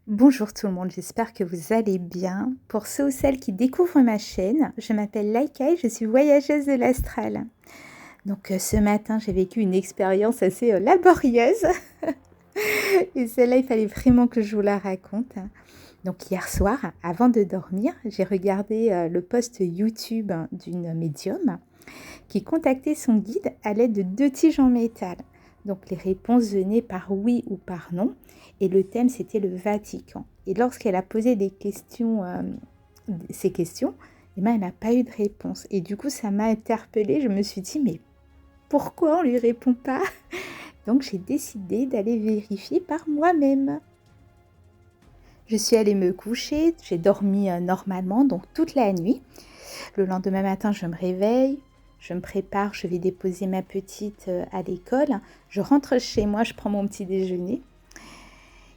Bonjour tout le monde, j'espère que vous allez bien. Pour ceux ou celles qui découvrent ma chaîne, je m'appelle Laïka et je suis voyageuse de l'astral. Donc ce matin, j'ai vécu une expérience assez laborieuse et celle-là, il fallait vraiment que je vous la raconte. Donc hier soir, avant de dormir, j'ai regardé le post YouTube d'une médium qui contactait son guide à l'aide de 2 tiges en métal. Donc les réponses venaient par oui ou par non, et le thème c'était le Vatican. Et lorsqu'elle a posé ces questions, eh ben, elle n'a pas eu de réponse. Et du coup, ça m'a interpellée. Je me suis dit, mais pourquoi on ne lui répond pas? Donc j'ai décidé d'aller vérifier par moi-même. Je suis allée me coucher, j'ai dormi normalement, donc toute la nuit. Le lendemain matin, je me réveille, je me prépare, je vais déposer ma petite à l'école. Je rentre chez moi, je prends mon petit déjeuner.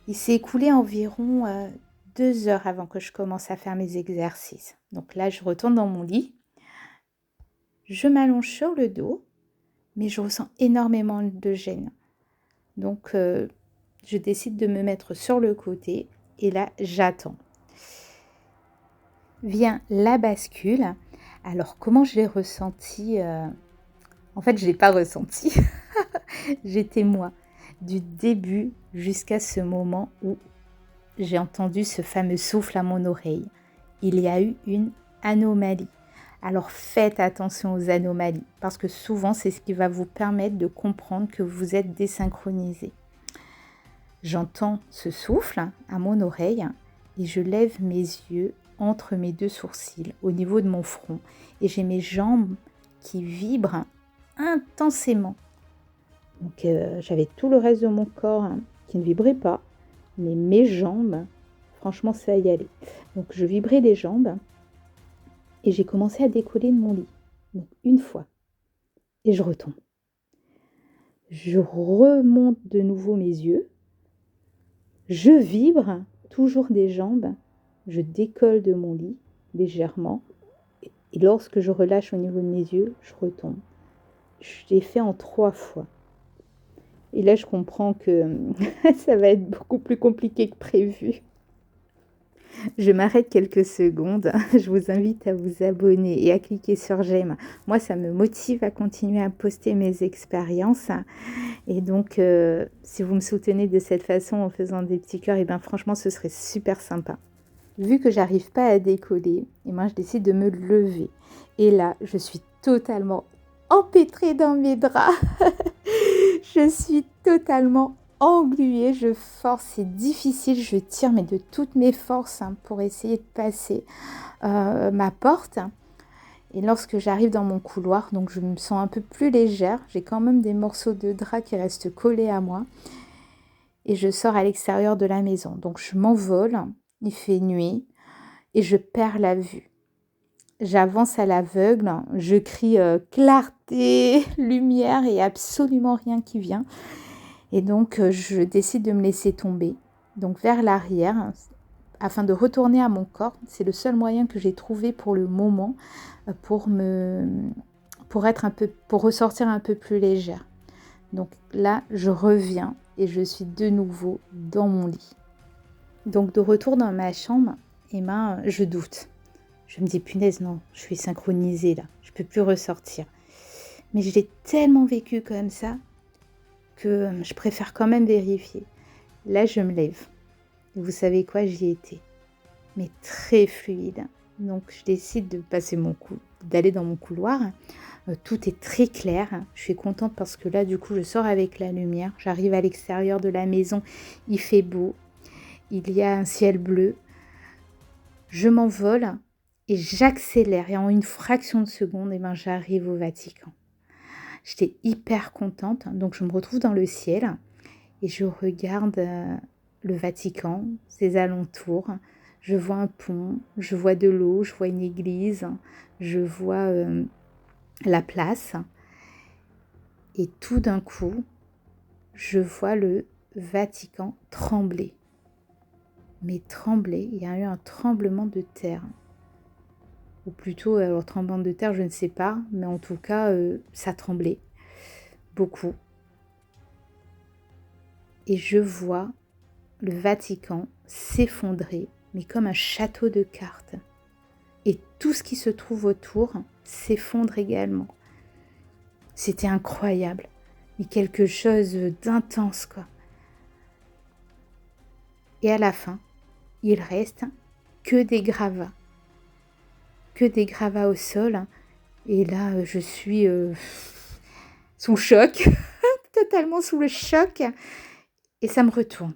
Il s'est écoulé environ 2 heures avant que je commence à faire mes exercices. Donc là, je retourne dans mon lit. Je m'allonge sur le dos, mais je ressens énormément de gêne. Donc, je décide de me mettre sur le côté et là, j'attends. Vient la bascule. Alors, comment je l'ai ressenti En fait, je ne l'ai pas ressenti. J'étais moi, du début jusqu'à ce moment où j'ai entendu ce fameux souffle à mon oreille. Il y a eu une anomalie. Alors faites attention aux anomalies, parce que souvent c'est ce qui va vous permettre de comprendre que vous êtes désynchronisé. J'entends ce souffle à mon oreille et je lève mes yeux entre mes 2 sourcils, au niveau de mon front, et j'ai mes jambes qui vibrent intensément. Donc j'avais tout le reste de mon corps qui ne vibrait pas, mais mes jambes, franchement ça y allait. Donc je vibrais les jambes et j'ai commencé à décoller de mon lit. Donc une fois, et je retombe. Je remonte de nouveau mes yeux, je vibre toujours des jambes, je décolle de mon lit légèrement, et lorsque je relâche au niveau de mes yeux, je retombe. Je l'ai fait en 3 fois. Et là, je comprends que ça va être beaucoup plus compliqué que prévu. Je m'arrête quelques secondes. Je vous invite à vous abonner et à cliquer sur j'aime. Moi, ça me motive à continuer à poster mes expériences. Et donc, si vous me soutenez de cette façon en faisant des petits cœurs, et bien franchement, ce serait super sympa. Vu que j'arrive pas à décoller, et moi, je décide de me lever. Et là, je suis totalement empêtrée dans mes draps. Je suis totalement engluée, je force, c'est difficile, je tire mais de toutes mes forces pour essayer de passer ma porte. Et lorsque j'arrive dans mon couloir, donc je me sens un peu plus légère, j'ai quand même des morceaux de drap qui restent collés à moi. Et je sors à l'extérieur de la maison. Donc je m'envole, il fait nuit et je perds la vue. J'avance à l'aveugle, je crie clarté, lumière et absolument rien qui vient. Et donc, je décide de me laisser tomber, donc vers l'arrière, afin de retourner à mon corps. C'est le seul moyen que j'ai trouvé pour le moment pour ressortir un peu plus légère. Donc là, je reviens et je suis de nouveau dans mon lit. Donc de retour dans ma chambre, je doute. Je me dis, punaise, non, je suis synchronisée là, je peux plus ressortir. Mais je l'ai tellement vécu comme ça que je préfère quand même vérifier. Là, je me lève. Et vous savez quoi, j'y étais. Mais très fluide. Donc, je décide d'aller dans mon couloir. Tout est très clair. Je suis contente parce que là, du coup, je sors avec la lumière. J'arrive à l'extérieur de la maison. Il fait beau. Il y a un ciel bleu. Je m'envole et j'accélère. Et en une fraction de seconde, j'arrive au Vatican. J'étais hyper contente. Donc, je me retrouve dans le ciel. Et je regarde le Vatican, ses alentours. Je vois un pont, je vois de l'eau, je vois une église, je vois la place. Et tout d'un coup, je vois le Vatican trembler. Mais trembler, il y a eu un tremblement de terre. Ou plutôt, alors tremblement de terre, je ne sais pas, mais en tout cas, ça tremblait beaucoup. Et je vois le Vatican s'effondrer, mais comme un château de cartes. Et tout ce qui se trouve autour s'effondre également. C'était incroyable, mais quelque chose d'intense, quoi. Et à la fin, il reste que des gravats au sol. Et là, je suis sous le choc, totalement sous le choc, et ça me retourne.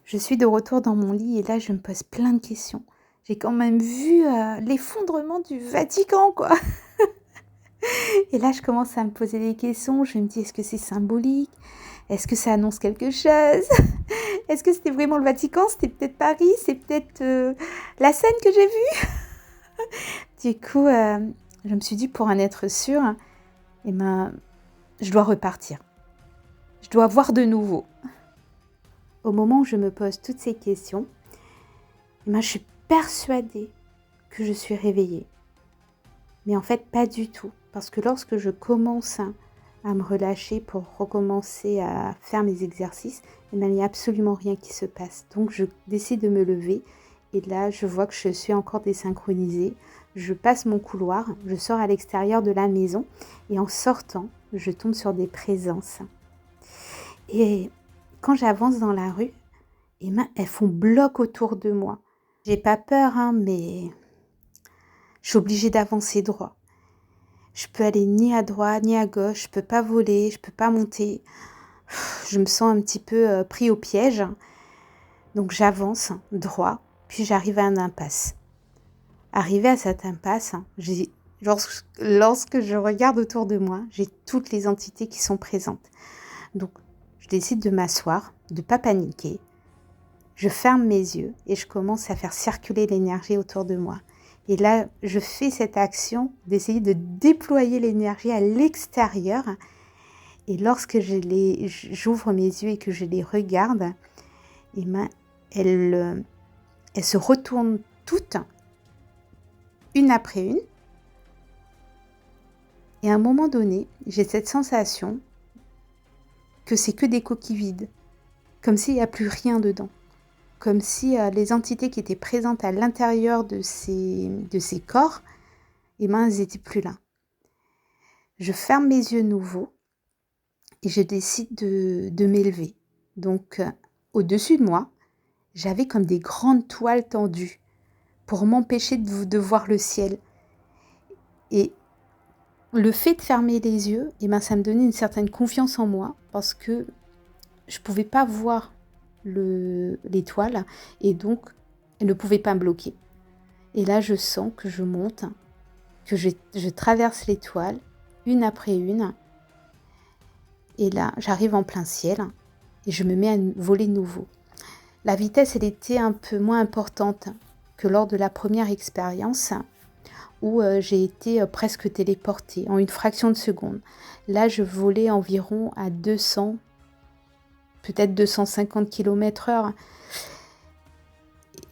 Je suis de retour dans mon lit et là, je me pose plein de questions. J'ai quand même vu l'effondrement du Vatican, quoi. Et là, je commence à me poser des questions. Je me dis, est-ce que c'est symbolique? Est-ce que ça annonce quelque chose? Est-ce que c'était vraiment le Vatican? C'était peut-être Paris? C'est peut-être la Seine que j'ai vue? Du coup, je me suis dit, pour en être sûre, eh ben, je dois repartir. Je dois voir de nouveau. Au moment où je me pose toutes ces questions, eh ben, je suis persuadée que je suis réveillée. Mais en fait, pas du tout. Parce que lorsque je commence à me relâcher pour recommencer à faire mes exercices, il n'y a absolument rien qui se passe. Donc, je décide de me lever. Et là, je vois que je suis encore désynchronisée. Je passe mon couloir, je sors à l'extérieur de la maison. Et en sortant, je tombe sur des présences. Et quand j'avance dans la rue, eh ben, elles font bloc autour de moi. J'ai pas peur, mais je suis obligée d'avancer droit. Je peux aller ni à droite ni à gauche, je peux pas voler, je peux pas monter. Je me sens un petit peu pris au piège. Donc j'avance droit, puis j'arrive à une impasse. Arrivée à cette impasse, lorsque je regarde autour de moi, j'ai toutes les entités qui sont présentes. Donc je décide de m'asseoir, de pas paniquer. Je ferme mes yeux et je commence à faire circuler l'énergie autour de moi. Et là, je fais cette action d'essayer de déployer l'énergie à l'extérieur. Et lorsque j'ouvre mes yeux et que je les regarde, eh ben, elles se retournent toutes, une après une. Et à un moment donné, j'ai cette sensation que c'est que des coquilles vides, comme s'il n'y a plus rien dedans. Comme si les entités qui étaient présentes à l'intérieur de ces corps, eh ben, elles n'étaient plus là. Je ferme mes yeux nouveau et je décide de m'élever. Donc, au-dessus de moi, j'avais comme des grandes toiles tendues pour m'empêcher de voir le ciel. Et le fait de fermer les yeux, eh ben, ça me donnait une certaine confiance en moi parce que je ne pouvais pas voir l'étoile et donc elle ne pouvait pas me bloquer. Et là, je sens que je monte, que je traverse l'étoile, une après une. Et là, j'arrive en plein ciel et je me mets à voler de nouveau. La vitesse, elle était un peu moins importante que lors de la première expérience où j'ai été presque téléportée en une fraction de seconde. Là, je volais environ à 200, peut-être 250 km/h.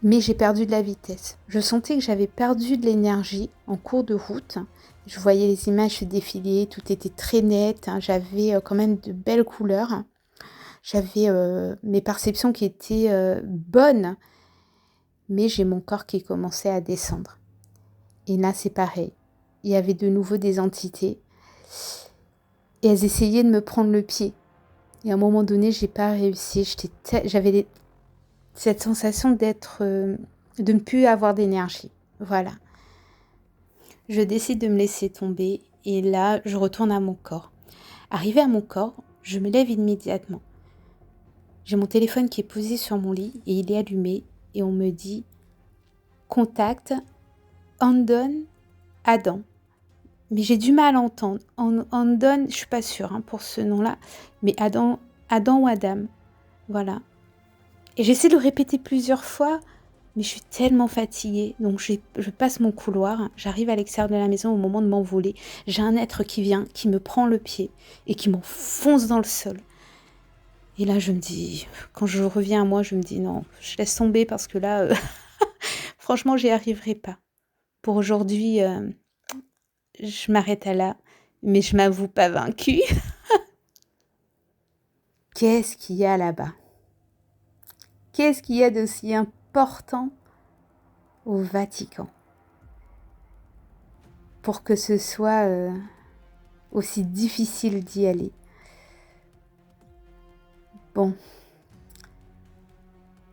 Mais j'ai perdu de la vitesse. Je sentais que j'avais perdu de l'énergie en cours de route. Je voyais les images se défiler, tout était très net. J'avais quand même de belles couleurs. J'avais mes perceptions qui étaient bonnes, mais j'ai mon corps qui commençait à descendre. Et là, c'est pareil. Il y avait de nouveau des entités et elles essayaient de me prendre le pied. Et à un moment donné, j'ai pas réussi. J'avais cette sensation de ne plus avoir d'énergie. Voilà. Je décide de me laisser tomber et là, je retourne à mon corps. Arrivée à mon corps, je me lève immédiatement. J'ai mon téléphone qui est posé sur mon lit et il est allumé et on me dit « Contact Andon Adam ». Mais j'ai du mal à entendre. Andon, je suis pas sûre pour ce nom-là, mais Adam ou Adam. Voilà. Et j'essaie de le répéter plusieurs fois, mais je suis tellement fatiguée. Donc je passe mon couloir, j'arrive à l'extérieur de la maison au moment de m'envoler. J'ai un être qui vient, qui me prend le pied et qui m'enfonce dans le sol. Et là, je me dis, quand je reviens à moi, je me dis non, je laisse tomber parce que là, franchement, j'y arriverai pas. Pour aujourd'hui, je m'arrête à là, mais je m'avoue pas vaincue. Qu'est-ce qu'il y a là-bas ? qu'est-ce qu'il y a d'aussi important au Vatican pour que ce soit aussi difficile d'y aller? Bon,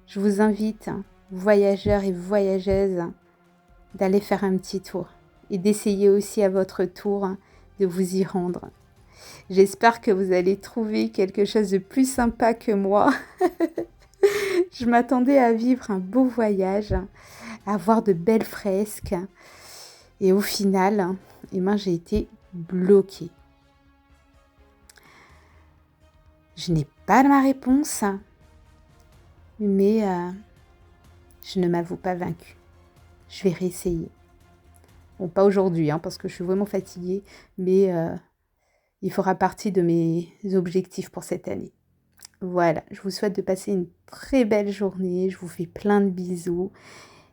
je vous invite, voyageurs et voyageuses, d'aller faire un petit tour et d'essayer aussi à votre tour de vous y rendre. J'espère que vous allez trouver quelque chose de plus sympa que moi. Je m'attendais à vivre un beau voyage, à voir de belles fresques. Et au final, j'ai été bloquée. Je n'ai pas ma réponse, mais je ne m'avoue pas vaincue. Je vais réessayer. Bon, pas aujourd'hui, parce que je suis vraiment fatiguée, mais il fera partie de mes objectifs pour cette année. Voilà, je vous souhaite de passer une très belle journée. Je vous fais plein de bisous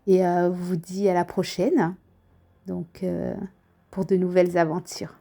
et vous dis à la prochaine. Donc, pour de nouvelles aventures.